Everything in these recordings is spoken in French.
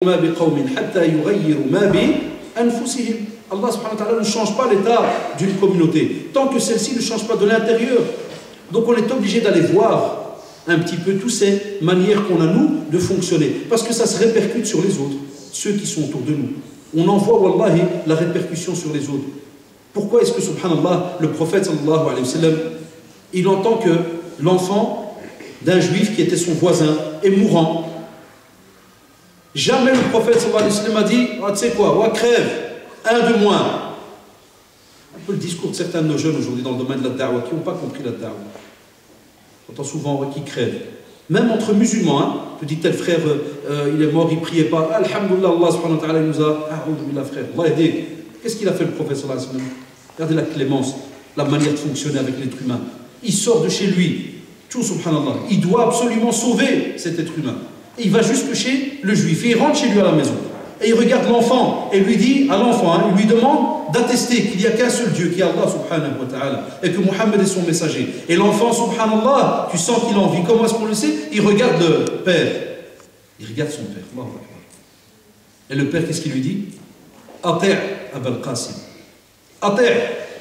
Allah subhanahu wa ta'ala ne change pas l'état d'une communauté tant que celle-ci ne change pas de l'intérieur. Donc on est obligé d'aller voir un petit peu toutes ces manières qu'on a nous de fonctionner parce que ça se répercute sur les autres, ceux qui sont autour de nous. On en voit wallahi la répercussion sur les autres. Pourquoi est-ce que subhanallah le prophète sallallahu alayhi wa sallam il entend que l'enfant d'un juif qui était son voisin est mourant? Jamais le prophète sallallahu alayhi wa sallam a dit ah, tu sais quoi, ouais, crève, un de moins. Un peu le discours de certains de nos jeunes aujourd'hui dans le domaine de la da'wah qui n'ont pas compris la da'wah. On entend souvent qui crève. Même entre musulmans, hein, tu dis tel frère il est mort, il ne priait pas. Alhamdulillah, Allah subhanahu wa ta'ala nous a. Ah, frère, Allah aidé. Qu'est-ce qu'il a fait le prophète sallallahu alayhi wa sallam? Regardez la clémence, la manière de fonctionner avec l'être humain. Il sort de chez lui, tout subhanallah. Il doit absolument sauver cet être humain. Et il va jusque chez le juif et il rentre chez lui à la maison. Et il regarde l'enfant et lui dit à l'enfant, hein, il lui demande d'attester qu'il n'y a qu'un seul Dieu, qui est Allah subhanahu wa ta'ala, et que Mohammed est son messager. Et l'enfant, subhanallah, tu sens qu'il a envie. Comment est-ce qu'on le sait? Il regarde le père. Il regarde son père. Et le père, qu'est-ce qu'il lui dit? Ati' Abul Qasim. Ati',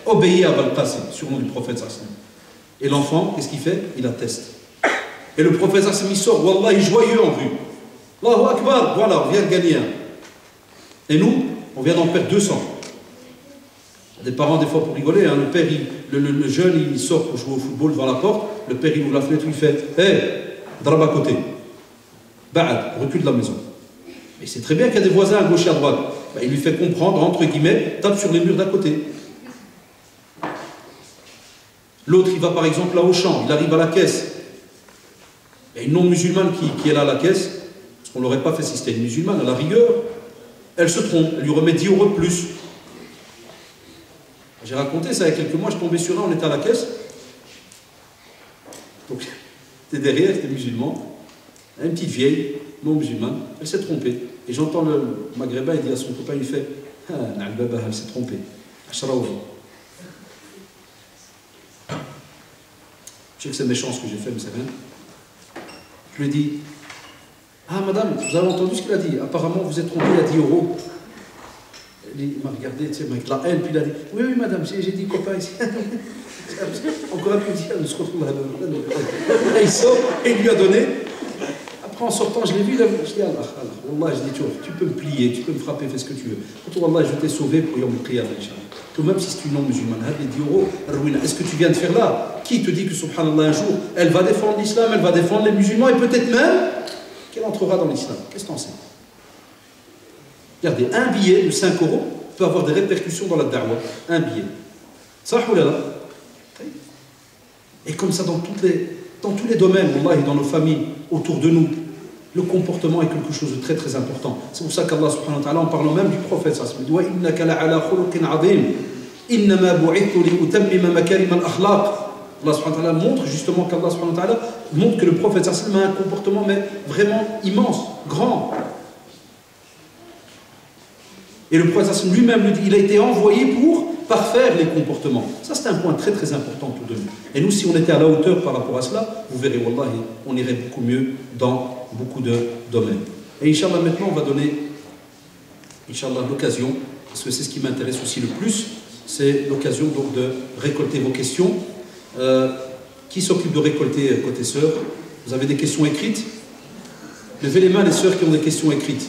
obéis à Abul Qasim, surnom du prophète sallallahu alayhi wa sallam. Et l'enfant, qu'est-ce qu'il fait? Il atteste. Et le prophète sallallahu alayhi wa sallam, il sort, wallahi, joyeux en vue. Allahu Akbar, voilà, on vient de gagner un. Et nous, on vient d'en perdre 200. Des parents, des fois, pour rigoler, hein, le père, le jeune, il sort pour jouer au football devant la porte, le père, il ouvre la fenêtre, il fait « Hé, drab à côté. Ba'ad, recule de la maison. » Mais c'est très bien qu'il y a des voisins à gauche et à droite. Ben, il lui fait comprendre, entre guillemets, tape sur les murs d'à côté. L'autre, il va par exemple là au champ, il arrive à la caisse. Il y a une non-musulmane qui est là à la caisse, parce qu'on ne l'aurait pas fait si c'était une musulmane, à la rigueur. Elle se trompe, elle lui remet 10 € de plus. J'ai raconté ça il y a quelques mois, je tombais sur un, on était à la caisse. Donc, j'étais derrière, c'était musulman. Une petite vieille, non musulmane, elle s'est trompée. Et j'entends le maghrébin, il dit à son copain, il fait ah, elle s'est trompée. Ashraoui. Je sais que c'est méchant ce que j'ai fait, mais c'est rien. Je lui ai dit ah madame, vous avez entendu ce qu'il a dit? Apparemment vous êtes trompé, il a 10 €. Il m'a regardé, tu sais, avec la haine, puis il a dit oui, oui madame, j'ai dit copain ici. Encore un peu dit, on se retrouve là. Et il sort, et il lui a donné. Après en sortant, je l'ai vu, je dis Allah, Wallah, je dis tu peux me plier, tu peux me frapper, fais ce que tu veux. Quand Wallah, je t'ai sauvé pour Yom Qiyam, que même si c'est une non-musulmane, les 10 €, est-ce que tu viens de faire là? Qui te dit que subhanallah un jour, elle va défendre l'islam, elle va défendre les musulmans, et peut-être même qu'elle entrera dans l'islam? Qu'est-ce que t'en sais? Regardez, un billet de 5 € peut avoir des répercussions dans la da'wah. Un billet. Ça, et comme ça dans tous les domaines, wallahi, dans nos familles, autour de nous, le comportement est quelque chose de très très important. C'est pour ça qu'Allah subhanahu wa ta'ala, en parlant même du prophète, ça se dit wa innaka la'ala khuluqin 'azim innama bu'ithtu li utammima makarim al-akhlaq. Allah subhanahu wa ta'ala montre justement qu'Allah subhanahu wa ta'ala montre que le prophète sallallahu alayhi wa sallam a un comportement mais vraiment immense, grand. Et le prophète sallallahu alayhi wa sallam lui-même le dit, il a été envoyé pour parfaire les comportements. Ça c'est un point très très important pour nous. Et nous si on était à la hauteur par rapport à cela, vous verrez wallahi, on irait beaucoup mieux dans beaucoup de domaines. Et Inch'Allah maintenant on va donner Inch'Allah l'occasion, parce que c'est ce qui m'intéresse aussi le plus, c'est l'occasion donc de récolter vos questions. Qui s'occupe de récolter côté sœurs? Vous avez des questions écrites? Levez les mains les sœurs qui ont des questions écrites.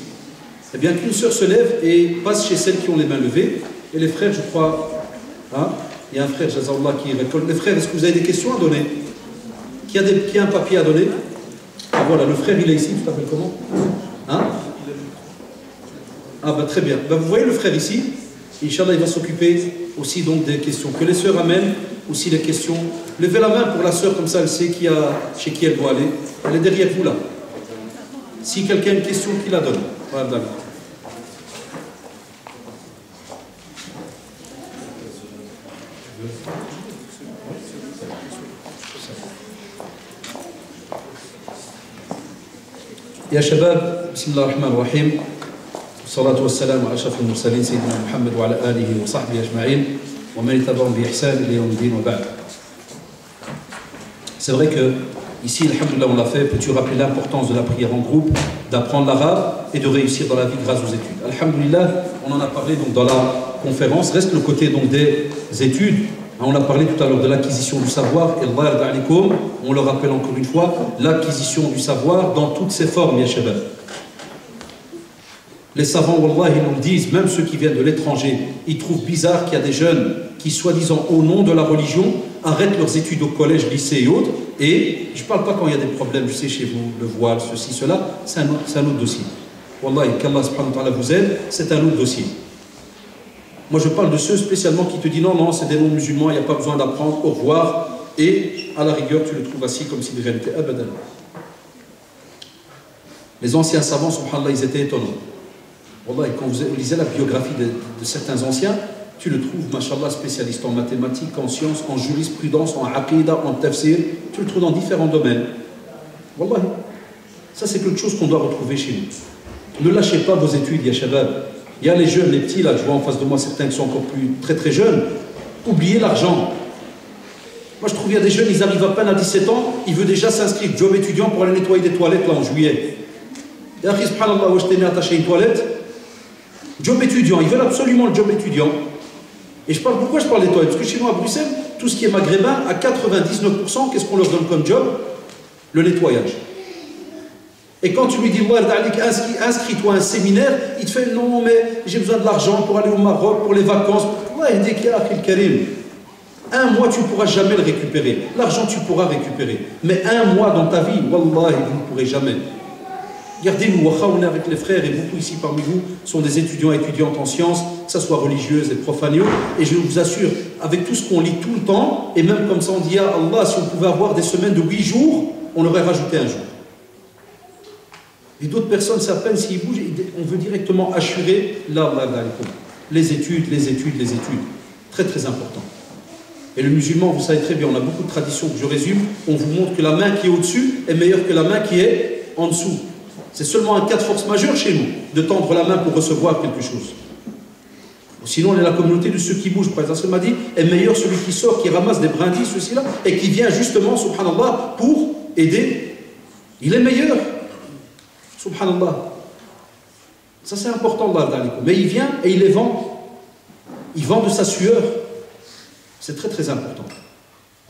Eh bien qu'une sœur se lève et passe chez celles qui ont les mains levées. Et les frères, je crois, hein, il y a un frère, Jazallah, qui récolte. Les frères, est-ce que vous avez des questions à donner? Qui a un papier à donner? Ah voilà, le frère il est ici, tu t'appelles comment? Hein? Ah bah très bien. Bah, vous voyez le frère ici? Inch'Allah, il va s'occuper aussi donc des questions. Que les sœurs amènent aussi les questions. Levez la main pour la sœur, comme ça elle sait chez qui elle doit aller. Elle est derrière vous là. Si quelqu'un a une question, qui la donne? Voilà. يا شباب بسم الله الرحمن الرحيم والصلاة والسلام على أشرف المرسلين سيدنا محمد وعلى آله وصحبه أجمعين ومن تبعهم بإحسان إلى يوم الدين وبعد. C'est vrai que Ici, alhamdoulilah, on l'a fait. Peux-tu rappeler l'importance de la prière en groupe, d'apprendre l'arabe et de réussir dans la vie grâce aux études? Alhamdoulilah, on en a parlé donc dans la conférence. Reste le côté donc des études. On a parlé tout à l'heure de l'acquisition du savoir. Et on le rappelle encore une fois, l'acquisition du savoir dans toutes ses formes, ya shabab. Les savants, wallah, ils nous le disent, même ceux qui viennent de l'étranger, ils trouvent bizarre qu'il y a des jeunes qui, soi-disant au nom de la religion, arrêtent leurs études au collège, lycée et autres. Et je ne parle pas quand il y a des problèmes, je sais, chez vous, le voile, ceci, cela, c'est un autre dossier. Wallah, qu'Allah subhanahu wa ta'ala vous aide, c'est un autre dossier. Moi, je parle de ceux spécialement qui te disent non, non, c'est des non-musulmans, il n'y a pas besoin d'apprendre, au revoir. Et à la rigueur, tu le trouves assis comme si de rien n'était abadan. Les anciens savants, subhanallah, ils étaient étonnants. Wallah, quand vous lisez la biographie de certains anciens, tu le trouves, mashallah, spécialiste en mathématiques, en sciences, en jurisprudence, en aqidah, en tafsir. Tu le trouves dans différents domaines. Wallah, ça c'est quelque chose qu'on doit retrouver chez nous. Ne lâchez pas vos études, ya shabab. Il y a les jeunes, les petits, là, je vois en face de moi certains qui sont encore plus très très jeunes. Oubliez l'argent. Moi je trouve qu'il y a des jeunes, ils arrivent à peine à 17 ans, ils veulent déjà s'inscrire, job étudiant pour aller nettoyer des toilettes là en juillet. Et après, subhanallah, où je t'ai attaché une toilette, job étudiant, ils veulent absolument le job étudiant. Et pourquoi je parle des toilettes? Parce que chez nous à Bruxelles, tout ce qui est maghrébin, à 99%, qu'est-ce qu'on leur donne comme job? Le nettoyage. Et quand tu lui dis, inscris-toi à un séminaire, il te fait, non, mais j'ai besoin de l'argent pour aller au Maroc, pour les vacances. Il dit, un mois, tu ne pourras jamais le récupérer. L'argent, tu pourras récupérer. Mais un mois dans ta vie, wallah, vous ne pourrez jamais. Regardez-nous, on est avec les frères et beaucoup ici parmi vous sont des étudiants et étudiantes en sciences, que ce soit religieuses et profanées. Et je vous assure, avec tout ce qu'on lit tout le temps, et même comme ça on dit, ah Allah, si on pouvait avoir des semaines de 8 jours, on aurait rajouté un jour. Et d'autres personnes, c'est à peine s'ils bougent, on veut directement assurer les études. Très très important. Et le musulman, vous savez très bien, on a beaucoup de traditions, je résume, on vous montre que la main qui est au-dessus est meilleure que la main qui est en dessous. C'est seulement un cas de force majeure chez nous, de tendre la main pour recevoir quelque chose. Sinon, on est la communauté de ceux qui bougent. Par exemple, ça m'a dit, est meilleur celui qui sort, qui ramasse des brindilles, ceci-là, et qui vient justement, subhanallah, pour aider. Il est meilleur. Subhanallah. Ça, c'est important, mais il vient et il les vend. Il vend de sa sueur. C'est très, très important.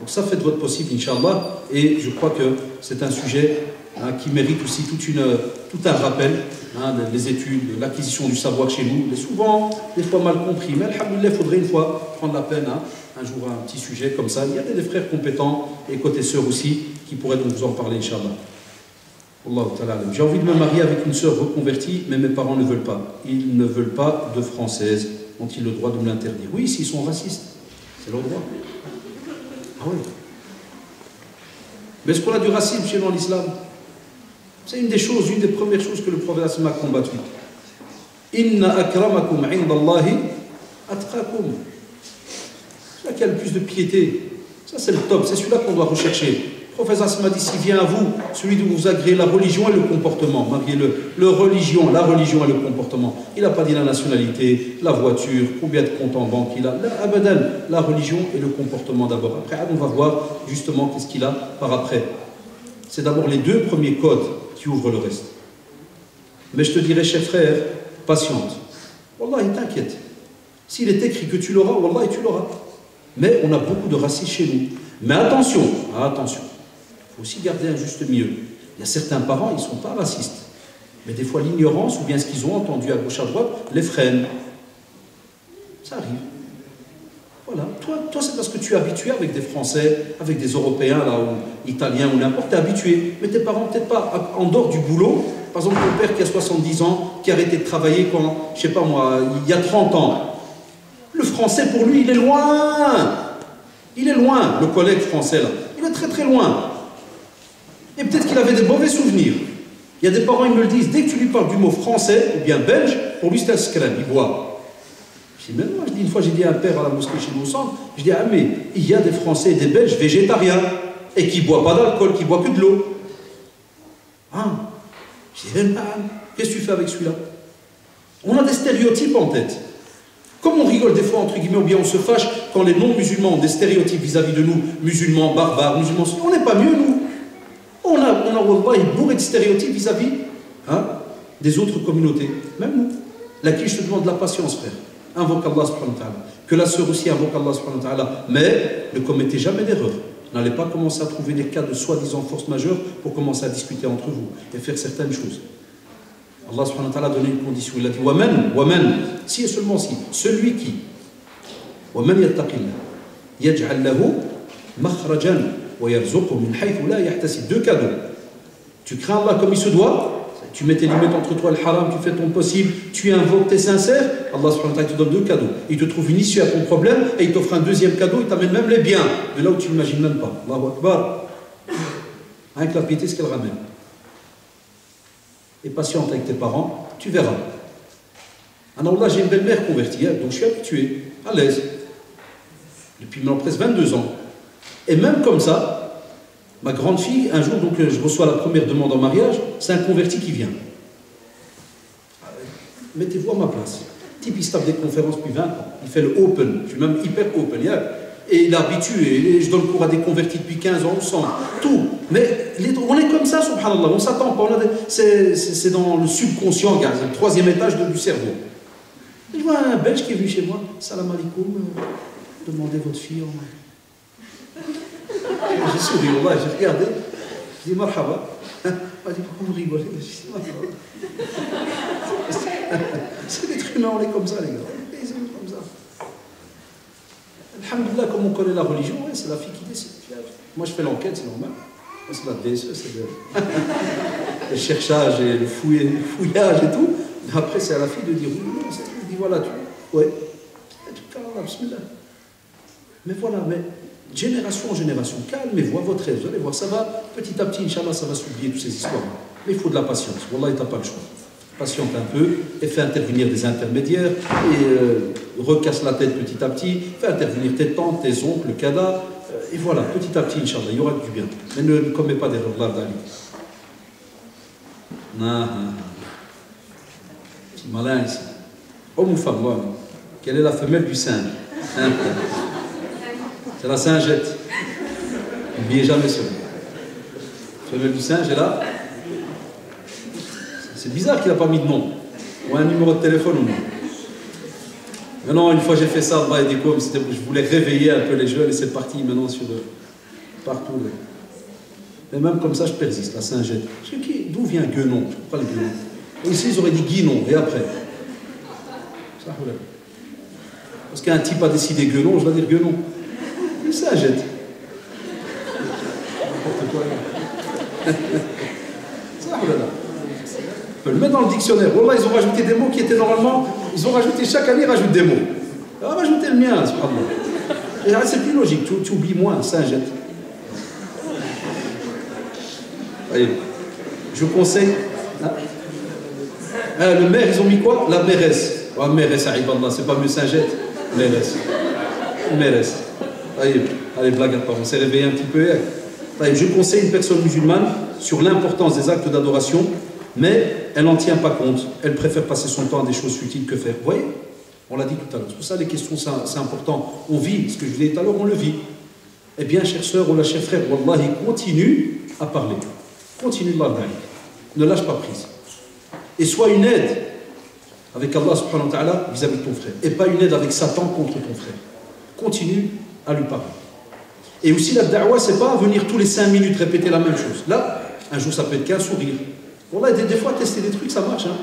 Donc ça, faites votre possible, Inch'Allah. Et je crois que c'est un sujet qui mérite aussi tout un rappel, les études, l'acquisition du savoir chez nous, mais souvent, des fois mal compris. Mais alhamdoulilah, il faudrait une fois prendre la peine, un jour un petit sujet comme ça. Il y a des frères compétents et côté sœurs aussi qui pourraient donc vous en parler, Inch'Allah. J'ai envie de me marier avec une sœur reconvertie, mais mes parents ne veulent pas. Ils ne veulent pas de française. Ont-ils le droit de me l'interdire? Oui, s'ils sont racistes, c'est leur droit. Ah oui. Mais est-ce qu'on a du racisme chez nous en islam? C'est une des premières choses que le prophète a combattu. Inna akramakum indallahi atqakum. C'est là qu'il y a le plus de piété. Ça, c'est le top. C'est celui-là qu'on doit rechercher. Le prophète m'a dit, s'il vient à vous, celui de vous agréer la religion et le comportement. Mariez-le. La religion et le comportement. Il n'a pas dit la nationalité, la voiture, combien de comptes en banque il a. La religion et le comportement d'abord. Après, on va voir justement qu'est-ce qu'il a par après. C'est d'abord les deux premiers codes qui ouvrent le reste. Mais je te dirais, cher frère, patiente. Wallah, t'inquiète. S'il est écrit que tu l'auras, wallah, tu l'auras. Mais on a beaucoup de racistes chez nous. Mais attention, attention. Il faut aussi garder un juste milieu. Il y a certains parents, ils ne sont pas racistes. Mais des fois, l'ignorance ou bien ce qu'ils ont entendu à gauche, à droite, les freine. Ça arrive. Voilà. Toi c'est parce que tu es habitué avec des Français, avec des Européens, là, ou Italiens, ou n'importe, tu es habitué. Mais tes parents, peut-être pas. En dehors du boulot, par exemple, ton père qui a 70 ans, qui a arrêté de travailler quand, je sais pas moi, il y a 30 ans. Le français, pour lui, il est loin. Il est loin, le collègue français, là. Il est très très loin. Et peut-être qu'il avait des mauvais souvenirs. Il y a des parents, ils me le disent, dès que tu lui parles du mot français, ou bien belge, pour lui c'est un scram, il boit. Je dis, même moi, une fois j'ai dit à un père à la mosquée chez nous au centre, je dis, ah mais il y a des Français et des Belges végétariens, et qui ne boivent pas d'alcool, qui ne boivent que de l'eau. Hein? Je dis, qu'est-ce que tu fais avec celui-là? On a des stéréotypes en tête. Comme on rigole des fois, entre guillemets, ou bien on se fâche quand les non-musulmans ont des stéréotypes vis-à-vis de nous, musulmans, barbares, musulmans, on n'est pas mieux, nous. on a wallahi bourré de stéréotypes vis-à-vis des autres communautés. Même nous. Là qui je te demande de la patience, frère. Invoque Allah subhanahu wa ta'ala. Que la sœur aussi invoque Allah subhanahu wa ta'ala. Mais ne commettez jamais d'erreur. N'allez pas commencer à trouver des cas de soi-disant force majeure pour commencer à discuter entre vous et faire certaines choses. Allah subhanahu wa ta'ala a donné une condition. Il a dit Waman, si et seulement si, celui qui Waman yattaqillah yaj'al lahu makhrajan wa yarzuqhu min haythu la yahtasib. Deux cadeaux. Tu crains Allah comme il se doit, tu mets tes limites entre toi et le haram, tu fais ton possible, tu invoques, tu es sincère, Allah subhanahu wa ta'ala te donne deux cadeaux. Il te trouve une issue à ton problème et il t'offre un deuxième cadeau, il t'amène même les biens, de là où tu n'imagines même pas. Allahu Akbar. Avec la piété, ce qu'elle ramène. Et patiente avec tes parents, tu verras. Alors là, j'ai une belle-mère convertie, donc je suis habitué, à l'aise. Depuis maintenant presque 22 ans. Et même comme ça, ma grande fille, un jour, donc je reçois la première demande en mariage, c'est un converti qui vient. Mettez-vous à ma place. Type, il se tape des conférences depuis 20 ans. Il fait le open, je suis même hyper open. Et il est habitué. Et je donne cours à des convertis depuis 15 ans, on sent tout. Mais on est comme ça, subhanallah, on ne s'attend pas. C'est dans le subconscient, gars, c'est le troisième étage du cerveau. Et je vois un Belge qui est venu chez moi. Salam alaikum, demandez votre fille. J'ai souri, j'ai regardé, j'ai dit marhaba. Il m'a dit pourquoi vous rigolez? J'ai dit marhaba. C'est l'être humain, on est comme ça, les gars. Les hommes comme ça. Alhamdulillah, comme on connaît la religion, ouais, c'est la fille qui décide. Moi, je fais l'enquête, c'est normal. C'est la DSE, c'est le cherchage et le fouillage et tout. Après, c'est à la fille de dire oui, non, c'est tout. Je dis voilà, tu. Ouais. Et tout cas, bismillah. Mais voilà, mais. Génération en génération, calmez-vous à votre aise, vous allez voir, ça va, petit à petit, Inch'Allah, ça va s'oublier toutes ces histoires. Mais il faut de la patience, Wallah, tu n'as pas le choix. Patiente un peu, et fais intervenir des intermédiaires, et recasse la tête petit à petit, fais intervenir tes tantes, tes oncles, le kada, et voilà, petit à petit, Inch'Allah, il y aura du bien. Mais ne commets pas d'erreur, là, d'Ali. Non, petit malin ici. Homme ou femme, moi, quelle est la femelle du singe? C'est la singette. N'oubliez jamais ça. La femelle du singe est là. C'est bizarre qu'il n'a pas mis de nom. Ou un numéro de téléphone ou non. Mais non, une fois j'ai fait ça, je voulais réveiller un peu les jeunes et c'est parti maintenant sur partout. Mais même comme ça, je persiste, la singette. D'où vient Guenon? Je ne comprends pas le Guenon. Ici, ils auraient dit Guinon, et après. Ça, parce qu'un type a décidé Guenon, je vais dire Guenon. Ça jette. N'importe quoi. Ça, on peut le mettre dans le dictionnaire. Wallah, ils ont rajouté des mots qui étaient normalement. Ils ont rajouté, chaque année, ils rajoutent des mots. On va rajouter le mien, subhanallah. C'est plus logique, tu oublies moins, ça jette. Allez, je vous conseille. Le maire, ils ont mis quoi? La mairesse. Oh, mairesse, aïballah, c'est pas mieux Saint-Jette. Mairesse. Mairesse. Allez, blague à part, on s'est réveillé un petit peu. Je conseille une personne musulmane sur l'importance des actes d'adoration, mais elle n'en tient pas compte. Elle préfère passer son temps à des choses futiles que faire. Vous voyez? On l'a dit tout à l'heure. C'est pour ça les questions, c'est important. On vit, ce que je vous disais tout à l'heure, on le vit. Eh bien, chère sœur ou la chère frère, Wallah, continue à parler. Continue de parler. Ne lâche pas prise. Et sois une aide avec Allah subhanahu wa ta'ala vis-à-vis de ton frère. Et pas une aide avec Satan contre ton frère. Continue à lui parler. Et aussi la da'wah, c'est pas venir tous les 5 minutes répéter la même chose. Là, un jour ça peut être qu'un sourire. Voilà, des fois tester des trucs, ça marche. Hein.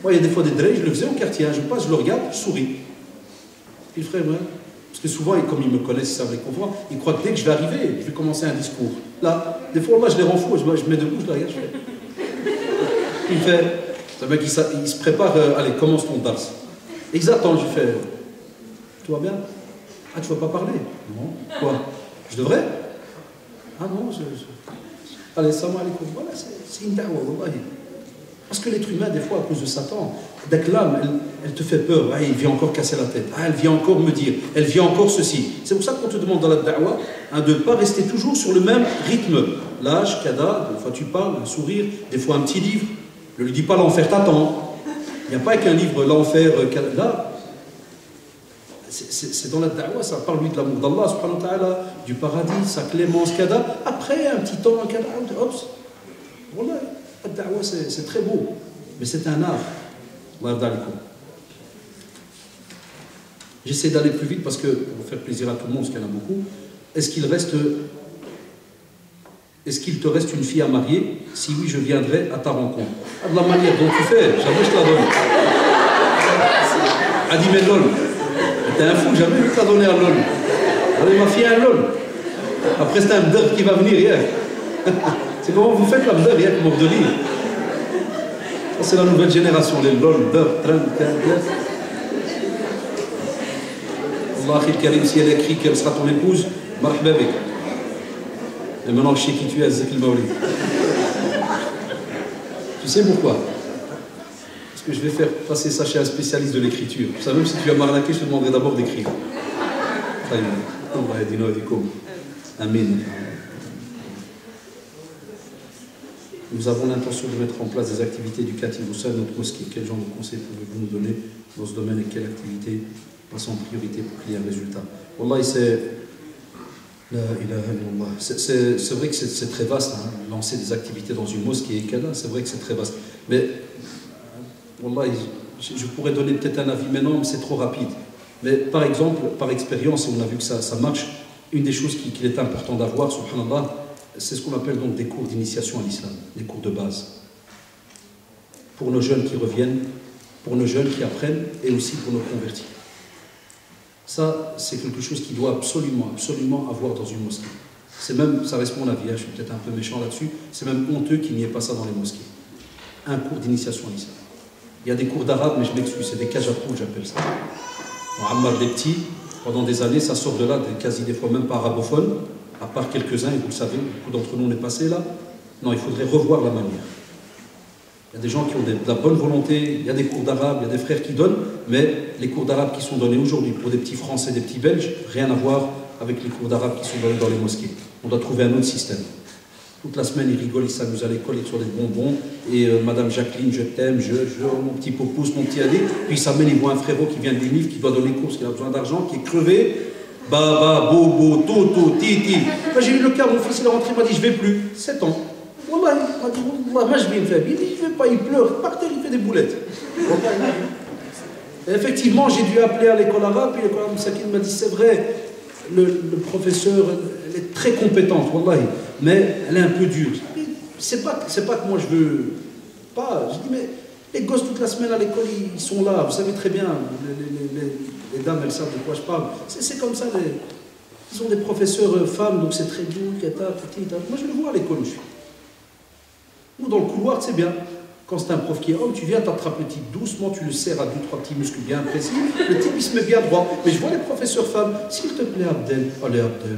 Moi, il y a des fois des drays, je le faisais au quartier. Hein. Je passe, je le regarde, je souris. Puis le frère, ouais. Parce que souvent, comme ils me connaissent, ils savent les comprendre, ils croient que dès que je vais arriver, je vais commencer un discours. Là, des fois, moi, je les rends fous, je mets debout, je les regarde, je fais. Il fait, c'est mec, il se prépare, allez, commence ton dars. Exactement, je fais, tout va bien? Ah, tu vas pas parler? Non. Quoi? Je devrais? Ah non, allez, salam alaikum. Voilà, c'est une da'wah, wallahi. Parce que l'être humain, des fois, à cause de Satan, dès que l'âme, elle te fait peur. Ah, il vient encore casser la tête. Ah, elle vient encore me dire. Elle vient encore ceci. C'est pour ça qu'on te demande dans la da'wah de ne pas rester toujours sur le même rythme. L'âge, kada, des fois tu parles, un sourire, des fois un petit livre. Ne lui dis pas l'enfer t'attend. Il n'y a pas qu'un livre, l'enfer, là. C'est dans la da'wah, ça parle lui de l'amour d'Allah, subhanahu wa ta'ala, du paradis, sa clémence, kada. Après, un petit temps, kada, hop, Voilà, la da'wa c'est très beau, mais c'est un art. J'essaie d'aller plus vite parce que, pour faire plaisir à tout le monde, parce qu'il y en a beaucoup, est-ce qu'il te reste une fille à marier? Si oui, je viendrai à ta rencontre. Ah, de la manière dont tu fais, jamais je te la donne. A dit, mais lol, t'es un fou, jamais je te la donner à lol. Allez, ma fille a un lol. Après, c'est un mdr qui va venir hier. C'est comment vous faites la mdr hier, comme Ordoli. Ça, c'est la nouvelle génération, les lol, mdr, tran, Allah Karim, si elle écrit qu'elle sera ton épouse, marhaba bik. Et maintenant je sais qui tu es, Zek Maouli. Tu sais pourquoi? Parce que je vais faire passer ça chez un spécialiste de l'écriture. Ça, même si tu vas m'arnaquer, je te demanderai d'abord d'écrire. Amin. Nous avons l'intention de mettre en place des activités éducatives au sein de notre mosquée. Quel genre de conseils pouvez-vous nous donner dans ce domaine et quelle activité passe en priorité pour qu'il y ait un résultat? Wallahi, c'est vrai que c'est très vaste, hein, lancer des activités dans une mosquée, c'est vrai que c'est très vaste. Mais, Wallahi, je pourrais donner peut-être un avis maintenant, mais c'est trop rapide. Mais par exemple, par expérience, et on a vu que ça marche, une des choses qu'il est important d'avoir, subhanallah, c'est ce qu'on appelle donc des cours d'initiation à l'islam, des cours de base. Pour nos jeunes qui reviennent, pour nos jeunes qui apprennent, et aussi pour nos convertis. Ça, c'est quelque chose qui doit absolument avoir dans une mosquée. C'est même, ça reste mon avis, hein, je suis peut-être un peu méchant là-dessus, c'est même honteux qu'il n'y ait pas ça dans les mosquées. Un cours d'initiation à l'islam. Il y a des cours d'arabe, mais je m'excuse, c'est des kajapoul, j'appelle ça. En Ammar, des petits, pendant des années, ça sort de là, quasi des fois même pas arabophones, à part quelques-uns, et vous le savez, beaucoup d'entre nous on est passés là. Non, il faudrait revoir la manière. Il y a des gens qui ont de la bonne volonté, il y a des cours d'arabe, il y a des frères qui donnent, mais les cours d'arabe qui sont donnés aujourd'hui pour des petits Français, des petits Belges, rien à voir avec les cours d'arabe qui sont donnés dans les mosquées. On doit trouver un autre système. Toute la semaine, ils rigolent, ils s'amusent à l'école, ils sont des bonbons, et Madame Jacqueline, je t'aime, mon petit popousse, mon petit Ali, puis ils s'amènent, ils voient un frérot qui vient de l'IMIF, qui doit donner cours, qui a besoin d'argent, qui est crevé, baba, bobo, toto, titi. J'ai eu le cas, mon fils il est rentré, il m'a dit, je vais plus, 7 ans. Wallah, il m'a dit, moi je vais me faire. Il dit, je ne vais pas, il pleure. Par terre, il fait des boulettes. Et effectivement, j'ai dû appeler à l'école arabe, puis l'école arabe Sakine m'a dit, c'est vrai, le professeur, elle est très compétente, wallahi, mais elle est un peu dure. C'est pas que moi je veux pas. Je dis, mais les gosses toute la semaine à l'école, ils sont là, vous savez très bien, les dames, elles savent de quoi je parle. C'est comme ça, ils ont des professeurs femmes, donc c'est très doux, moi je le vois à l'école où je suis. Ou dans le couloir, c'est bien. Quand c'est un prof qui est homme, tu viens, t'attrapes le type doucement, tu le serres à 2-3 petits muscles bien précis, le type il se met bien droit. Mais je vois les professeurs femmes, s'il te plaît, Abdel, allez Abdel,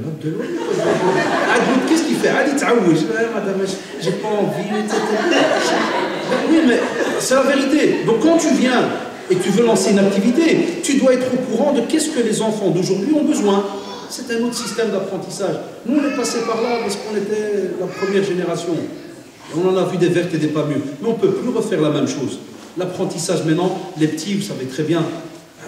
qu'est-ce qu'il fait? Allez, t'aouj, madame, j'ai pas envie, etc. Oui, mais c'est la vérité. Donc quand tu viens et que tu veux lancer une activité, tu dois être au courant de qu'est-ce que les enfants d'aujourd'hui ont besoin. C'est un autre système d'apprentissage. Nous, on est passé par là parce qu'on était la première génération. On en a vu des vertes et des pas mûres. Mais on ne peut plus refaire la même chose. L'apprentissage maintenant, les petits, vous savez très bien,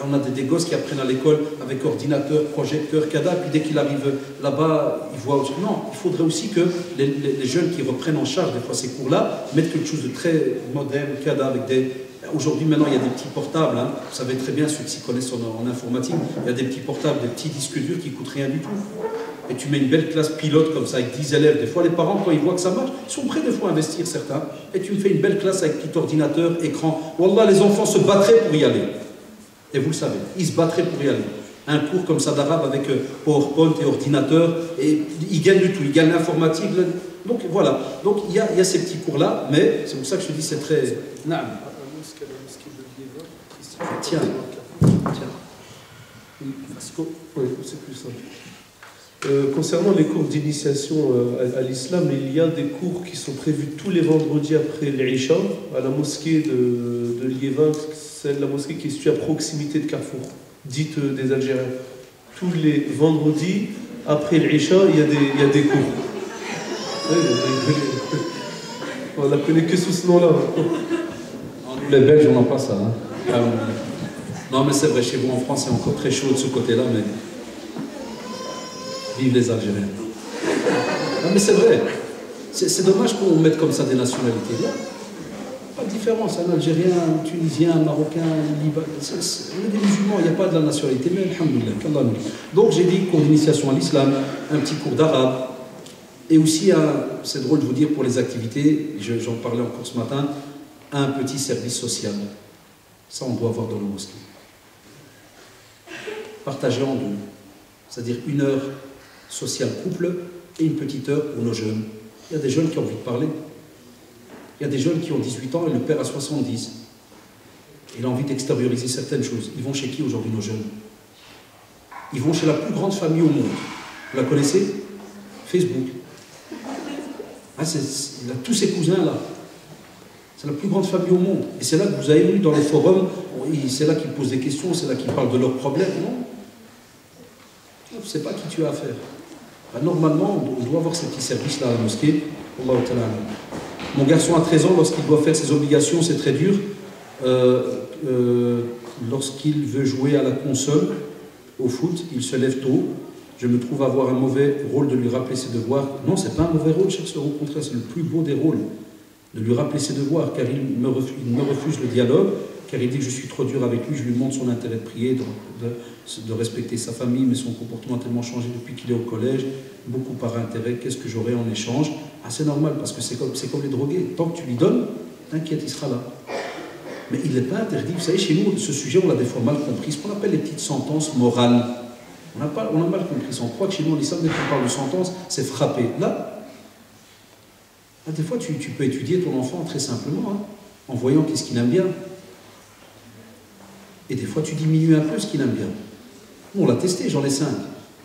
on a des gosses qui apprennent à l'école avec ordinateur, projecteur, CADA, puis dès qu'ils arrivent là-bas, ils voient... Non, il faudrait aussi que les jeunes qui reprennent en charge des fois ces cours-là mettent quelque chose de très moderne, CADA, avec des... Aujourd'hui, maintenant, il y a des petits portables, hein. Vous savez très bien, ceux qui s'y connaissent en informatique, il y a des petits portables, des petits disques durs qui ne coûtent rien du tout. Et tu mets une belle classe pilote comme ça avec 10 élèves. Des fois, les parents, quand ils voient que ça marche, ils sont prêts des fois à investir certains. Et tu me fais une belle classe avec petit ordinateur, écran. Wallah, les enfants se battraient pour y aller. Et vous le savez, ils se battraient pour y aller. Un cours comme ça d'arabe avec PowerPoint et ordinateur, et ils gagnent du tout, ils gagnent l'informatique. Donc voilà, donc il y a ces petits cours-là, mais c'est pour ça que je te dis c'est très... Tiens. Oui, c'est plus simple. Concernant les cours d'initiation à l'islam, il y a des cours qui sont prévus tous les vendredis après l'Isha à la mosquée de Liévin, c'est la mosquée qui est située à proximité de Carrefour, dite des Algériens. Tous les vendredis après l'Isha, il y a des cours. On la connaît que sous ce nom-là. Les Belges, on n'en pas ça. Hein. Non, mais c'est vrai, chez vous en France, c'est encore très chaud de ce côté-là, mais... Vive les Algériens. Non, mais c'est vrai. C'est dommage qu'on mette comme ça des nationalités. Là, pas de différence. Un Algérien, un Tunisien, un Marocain, un Libanais. On est des musulmans, il n'y a pas de la nationalité. Mais alhamdoulilah, qu'Allah nous. Donc j'ai dit cours d'initiation à l'islam, un petit cours d'arabe. Et aussi, c'est drôle de vous dire pour les activités, j'en parlais encore ce matin, un petit service social. Ça, on doit avoir dans le mosquée. Partagé en deux. C'est-à-dire 1 heure sociale couple et une petite heure pour nos jeunes. Il y a des jeunes qui ont envie de parler. Il y a des jeunes qui ont 18 ans et le père a 70. Il a envie d'extérioriser certaines choses. Ils vont chez qui aujourd'hui, nos jeunes? Ils vont chez la plus grande famille au monde. Vous la connaissez? Facebook. Ah, il a tous ses cousins là. C'est la plus grande famille au monde. Et c'est là que vous avez vu dans les forums, c'est là qu'ils posent des questions, c'est là qu'ils parlent de leurs problèmes. Non, tu ne sais pas qui tu as affaire. Ben, normalement, on doit avoir ces petits services-là à la mosquée. Mon garçon a 13 ans, lorsqu'il doit faire ses obligations, c'est très dur. Lorsqu'il veut jouer à la console, au foot, il se lève tôt. Je me trouve avoir un mauvais rôle de lui rappeler ses devoirs. Non, ce n'est pas un mauvais rôle, cher sœur, au contraire, c'est le plus beau des rôles. De lui rappeler ses devoirs, car il me refuse le dialogue, car il dit que je suis trop dur avec lui, je lui montre son intérêt de prier, de respecter sa famille, mais son comportement a tellement changé depuis qu'il est au collège, beaucoup par intérêt, qu'est-ce que j'aurai en échange? Ah, c'est normal, parce que c'est comme les drogués, tant que tu lui donnes, t'inquiète, il sera là. Mais il n'est pas interdit, vous savez, chez nous, ce sujet, on l'a des fois mal compris, ce qu'on appelle les petites sentences morales. On a mal compris ça, on croit que chez nous, en islam, dès qu'on parle de sentence, c'est frapper. Là, des fois, tu peux étudier ton enfant très simplement, hein, en voyant qu'est-ce qu'il aime bien. Et des fois, tu diminues un peu ce qu'il aime bien. Nous, on l'a testé, j'en ai 5.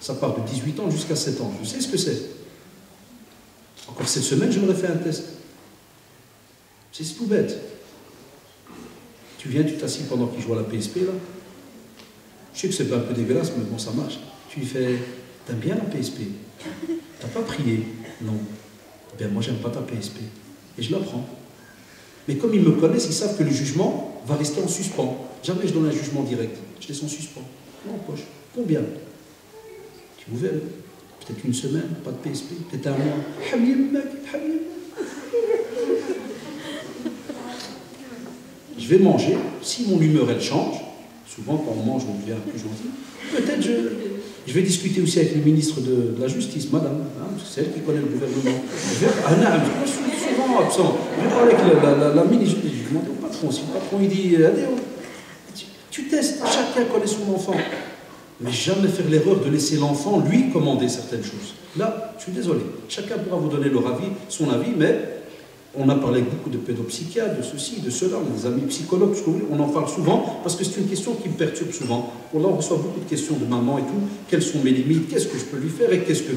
Ça part de 18 ans jusqu'à 7 ans. Je sais ce que c'est. Encore cette semaine, je leur ai fait un test. C'est tout bête. Tu viens, tu t'assis pendant qu'il joue à la PSP, là. Je sais que c'est un peu dégueulasse, mais bon, ça marche. Tu lui fais, t'aimes bien la PSP? T'as pas prié? Non. Ben moi, j'aime pas ta PSP. Et je la prends. Mais comme ils me connaissent, ils savent que le jugement va rester en suspens. Jamais je donne un jugement direct. Je laisse en suspens. Non, en poche. Combien? Tu ouvres. Peut-être une semaine, pas de PSP. Peut-être un mois. Je vais manger. Si mon humeur, elle change, souvent quand on mange, on devient plus gentil. Peut-être je vais discuter aussi avec le ministre de la Justice, madame, hein, parce que c'est elle qui connaît le gouvernement. Moi, je suis souvent absent. Je vais parler avec la ministre, je lui demande au patron, si le patron il dit, allez, tu testes, chacun connaît son enfant. Mais jamais faire l'erreur de laisser l'enfant, lui, commander certaines choses. Là, je suis désolé, chacun pourra vous donner son avis, mais on a parlé avec beaucoup de pédopsychiatres, de ceci, de cela, on a des amis psychologues, on en parle souvent, parce que c'est une question qui me perturbe souvent. Là, on reçoit beaucoup de questions de maman et tout, quelles sont mes limites, qu'est-ce que je peux lui faire, et qu'est-ce que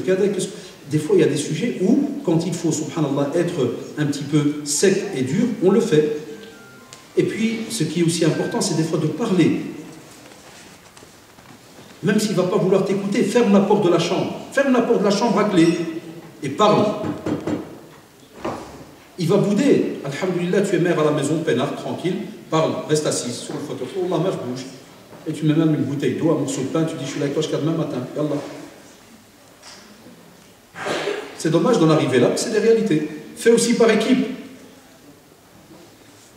Des fois, il y a des sujets où, quand il faut, subhanallah, être un petit peu sec et dur, on le fait. Et puis, ce qui est aussi important, c'est des fois de parler. Même s'il ne va pas vouloir t'écouter, ferme la porte de la chambre. Ferme la porte de la chambre à clé et parle. Il va bouder. Alhamdulillah, tu es mère à la maison, peinard, tranquille, parle, reste assise sur le fauteuil. Oh, ma mère bouge. Et tu mets même une bouteille d'eau, un morceau de pain, tu dis, je suis là avec toi jusqu'à demain matin. Yallah. C'est dommage d'en arriver là, mais c'est des réalités. Fais aussi par équipe.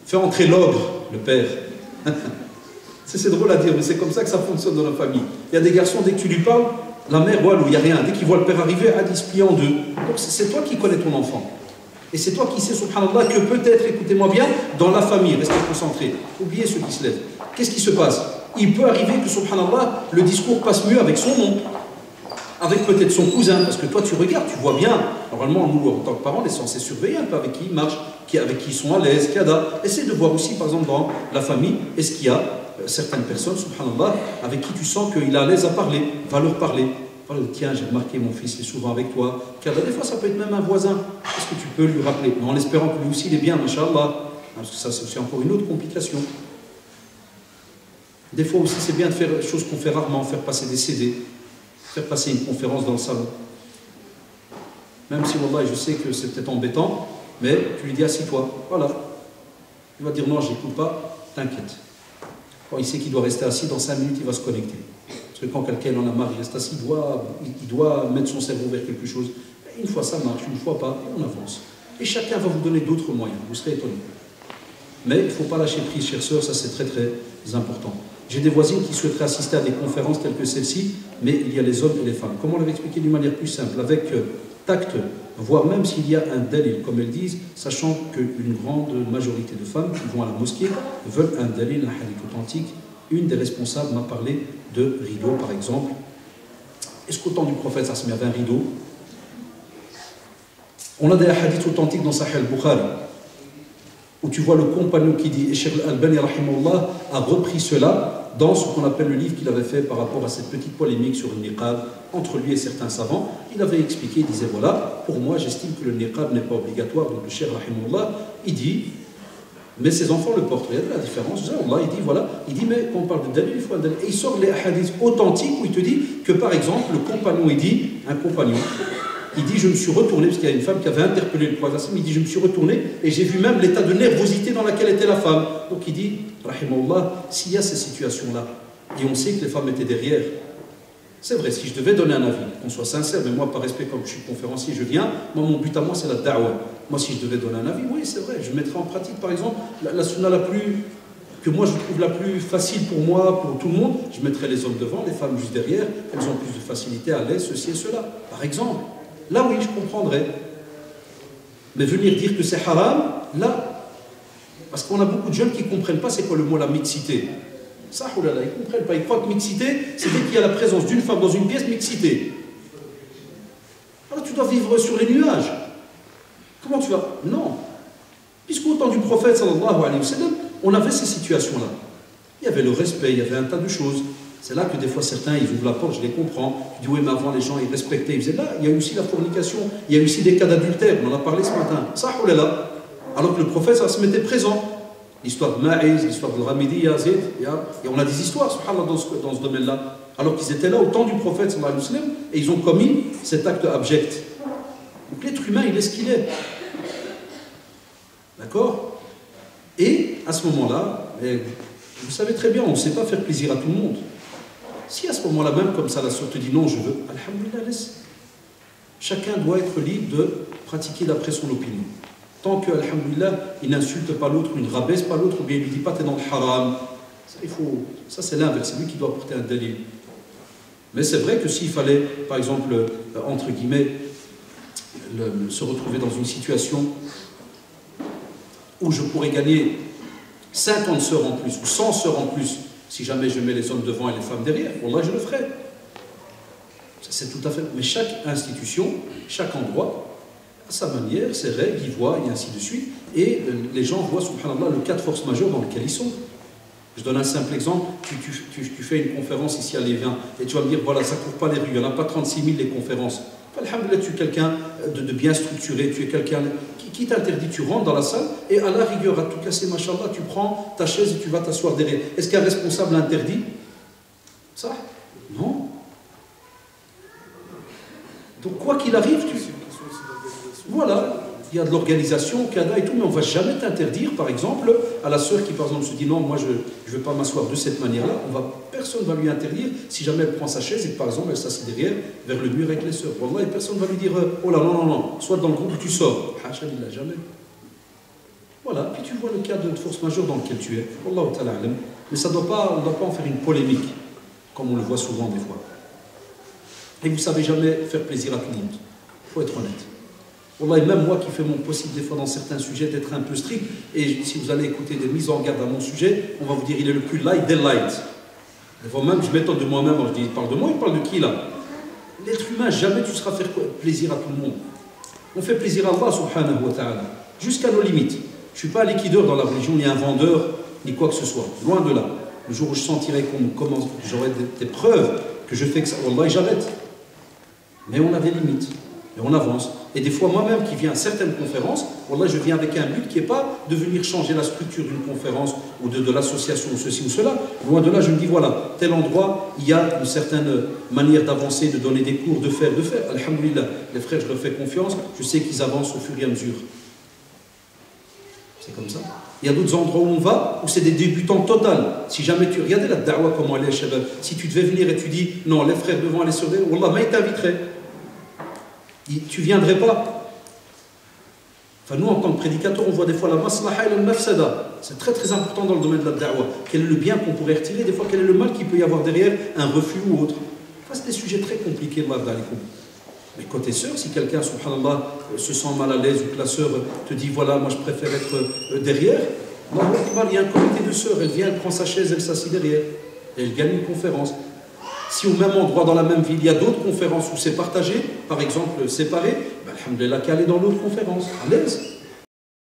Fais entrer l'ogre, le père. C'est drôle à dire, mais c'est comme ça que ça fonctionne dans la famille. Il y a des garçons, dès que tu lui parles, la mère, voilà, il n'y a rien. Dès qu'il voit le père arriver, il se plie en deux. Donc c'est toi qui connais ton enfant. Et c'est toi qui sais, subhanallah, que peut-être, écoutez-moi bien, dans la famille, restez concentrés. Oubliez ceux qui se lèvent. Qu'est-ce qui se passe? Il peut arriver que, subhanallah, le discours passe mieux avec son nom, avec peut-être son cousin, parce que toi tu regardes, tu vois bien. Normalement, nous, en tant que parents, on est censés surveiller un peu avec qui ils marchent, avec qui ils sont à l'aise, Essaie de voir aussi, par exemple, dans la famille, est-ce qu'il y a certaines personnes, subhanallah, avec qui tu sens qu'il est à l'aise à parler, va leur parler. Tiens, j'ai remarqué, mon fils est souvent avec toi. Des fois, ça peut être même un voisin. Est-ce que tu peux lui rappeler? Mais en espérant que lui aussi, il est bien, machallah. Parce que ça, c'est aussi encore une autre complication. Des fois aussi, c'est bien de faire des choses qu'on fait rarement, faire passer des CD, faire passer une conférence dans le salon. Même si, wallah, je sais que c'est peut-être embêtant, mais tu lui dis, assis-toi. Voilà. Il va dire, non, je n'écoute pas, t'inquiète. Quand il sait qu'il doit rester assis, dans 5 minutes, il va se connecter. Parce que quand quelqu'un en a marre, il reste assis, il doit mettre son cerveau vers quelque chose. Une fois ça marche, une fois pas, et on avance. Et chacun va vous donner d'autres moyens, vous serez étonnés. Mais il ne faut pas lâcher prise, chères sœurs, ça c'est très très important. J'ai des voisines qui souhaiteraient assister à des conférences telles que celle-ci, mais il y a les hommes et les femmes. Comment on l'avait expliqué d'une manière plus simple, avec tact, voire même s'il y a un dalil, comme elles disent, sachant qu'une grande majorité de femmes qui vont à la mosquée veulent un dalil, un hadith authentique. Une des responsables m'a parlé de rideau, par exemple. Est-ce qu'au temps du prophète, ça se met avec un rideau? On a des hadiths authentiques dans Sahih al-Bukhari, où tu vois le compagnon qui dit, et Cheikh al-Albani rahimahullah a repris cela dans ce qu'on appelle le livre qu'il avait fait par rapport à cette petite polémique sur le niqab entre lui et certains savants. Il avait expliqué, il disait voilà, pour moi j'estime que le niqab n'est pas obligatoire. Donc le Cheikh rahimahullah, il dit, mais ses enfants le portent. Regardez la différence. Allah, il dit voilà, il dit mais quand on parle de dalil, il faut un dalil. Et il sort les hadiths authentiques où il te dit que par exemple le compagnon, il dit, un compagnon, il dit je me suis retourné, parce qu'il y a une femme qui avait interpellé le prophète, il dit je me suis retourné et j'ai vu même l'état de nervosité dans laquelle était la femme. Donc il dit, rahimahullah, s'il y a ces situations-là, et on sait que les femmes étaient derrière, c'est vrai, si je devais donner un avis, qu'on soit sincère, mais moi par respect, comme je suis conférencier, je viens, moi mon but à moi c'est la da'wa. Moi si je devais donner un avis, oui c'est vrai, je mettrais en pratique par exemple la sunna la plus, que moi je trouve la plus facile pour moi, pour tout le monde, je mettrais les hommes devant, les femmes juste derrière, elles ont plus de facilité à l'aise, ceci et cela, par exemple. Là oui, je comprendrais. Mais venir dire que c'est haram, là, parce qu'on a beaucoup de jeunes qui ne comprennent pas c'est quoi le mot la mixité. Ça, oh là là, ils ne comprennent pas. Ils croient que mixité, c'est dès qu'il y a la présence d'une femme dans une pièce, mixité. Alors tu dois vivre sur les nuages. Comment tu vas? Non. Puisqu'au temps du prophète, sallallahu alayhi wa sallam, on avait ces situations-là. Il y avait le respect, il y avait un tas de choses. C'est là que des fois certains, ils ouvrent la porte, je les comprends. Tu dis oui, mais avant les gens, ils respectaient, ils faisaient là. Il y a eu aussi la fornication, il y a eu aussi des cas d'adultère, on en a parlé ce matin. Ça, oh là là. Alors que le prophète, ça se mettait présent. L'histoire de Maïs, l'histoire de Ramidi, Yazid, et on a des histoires, subhanallah, dans ce domaine-là. Alors qu'ils étaient là au temps du prophète, sallallahu alayhi wa sallam, et ils ont commis cet acte abject. Donc l'être humain, il est ce qu'il est. D'accord? Et à ce moment-là, vous savez très bien, on ne sait pas faire plaisir à tout le monde. Si à ce moment-là même, comme ça, la sœur te dit non, je veux, alhamdoulilah, laisse. Chacun doit être libre de pratiquer d'après son opinion. Tant que, alhamdoulilah, il n'insulte pas l'autre, il ne rabaisse pas l'autre, ou bien il ne lui dit pas t'es dans le haram. Ça c'est l'inverse, c'est lui qui doit porter un dalil. Mais c'est vrai que s'il fallait, par exemple, entre guillemets, se retrouver dans une situation où je pourrais gagner 50 sœurs en plus, ou 100 sœurs en plus, si jamais je mets les hommes devant et les femmes derrière, wallah, je le ferai. C'est tout à fait. Mais chaque institution, chaque endroit, à sa manière, ses règles, y voient, et ainsi de suite. Et les gens voient, subhanallah, le cas de force majeure dans lequel ils sont. Je donne un simple exemple. Tu fais une conférence ici à Lévin, et tu vas me dire, voilà, ça ne court pas les rues, il n'y en a pas 36 000 les conférences. Alhamdulillah, tu es quelqu'un de bien structuré, tu es quelqu'un qui t'interdit, tu rentres dans la salle, et à la rigueur, à tout casser, machallah, tu prends ta chaise et tu vas t'asseoir derrière. Est-ce qu'un responsable interdit ça? Non. Donc quoi qu'il arrive, voilà, il y a de l'organisation, CADA et tout, mais on ne va jamais t'interdire, par exemple, à la sœur qui, par exemple, se dit non, moi je ne vais pas m'asseoir de cette manière-là, personne ne va lui interdire si jamais elle prend sa chaise et que, par exemple, elle s'assied derrière, vers le mur avec les sœurs. Wallah, et personne ne va lui dire oh là, non, soit dans le groupe où tu sors. Hacha lillah, jamais. Voilà, puis tu vois le cas de force majeure dans lequel tu es. Wallahu ta'ala alam. Mais ça on ne doit pas en faire une polémique, comme on le voit souvent des fois. Et vous ne savez jamais faire plaisir à tout le monde. Il faut être honnête. Wallah, et même moi qui fais mon possible des fois dans certains sujets d'être un peu strict, et si vous allez écouter des mises en garde à mon sujet, on va vous dire il est le plus light des light. Des fois même, je m'étonne de moi-même, je dis il parle de moi, il parle de qui là? L'être humain, jamais tu seras faire plaisir à tout le monde. On fait plaisir à Allah subhanahu wa ta'ala, jusqu'à nos limites. Je ne suis pas un liquideur dans la religion, ni un vendeur, ni quoi que ce soit. Loin de là. Le jour où je sentirai qu'on commence, j'aurai des preuves que je fais que ça, Wallah, j'arrête. Mais on a des limites, et on avance. Et des fois, moi-même qui viens à certaines conférences, Wallah, je viens avec un but qui n'est pas de venir changer la structure d'une conférence ou de l'association ou ceci ou cela. Loin de là, je me dis, voilà, tel endroit, il y a une certaine manière d'avancer, de donner des cours, de faire. Alhamdulillah, les frères, je leur fais confiance, je sais qu'ils avancent au fur et à mesure. C'est comme ça. Il y a d'autres endroits où on va, où c'est des débutants total. Si jamais tu regardais la da'wa, comment elle est, Shabab. Si tu devais venir et tu dis, non, les frères devant aller sur des, Wallah, mais ils t'inviteraient. Tu ne viendrais pas. Enfin, nous, en tant que prédicateurs, on voit des fois la maslaha et la mafsada. C'est très très important dans le domaine de la da'wah. Quel est le bien qu'on pourrait retirer, des fois quel est le mal qu'il peut y avoir derrière, un refus ou autre. Enfin, c'est des sujets très compliqués, mais côté sœur, si quelqu'un, subhanallah, se sent mal à l'aise ou que la sœur te dit voilà, moi je préfère être derrière, il y a un comité de sœurs, elle vient, elle prend sa chaise, elle s'assied derrière et elle gagne une conférence. Si au même endroit, dans la même ville, il y a d'autres conférences où c'est partagé, par exemple séparé, alhamdulillah, qu'elle est dans l'autre conférence, à l'aise.